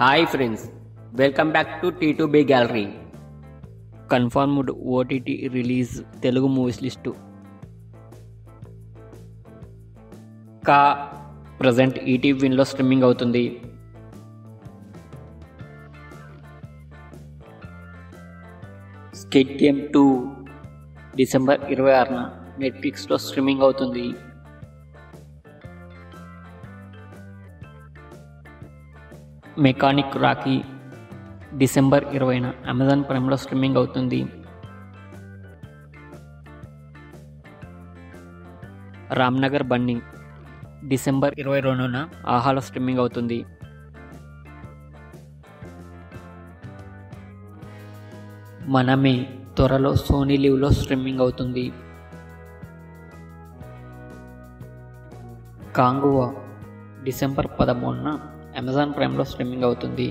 Hi friends, welcome back to T2B gallery. Confirmed OTT release Telugu movies list. కా present ETV విన్లో streaming అవుతుంది. Squid game 2 December 26న నెట్ఫ్లిక్స్లో streaming అవుతుంది. Mechanic Rocky December 20న Amazon ప్రైమ్లో స్ట్రీమింగ్ అవుతుంది. రామ్నగర్ బన్నింగ్ డిసెంబర్ 22న ఆహాలో స్ట్రీమింగ్ అవుతుంది. మనమే త్వరలో సోనీ లివ్లో స్ట్రీమింగ్ అవుతుంది. కాంగువా డిసెంబర్ 13న అమెజాన్ ప్రైమ్లో స్ట్రీమింగ్ అవుతుంది.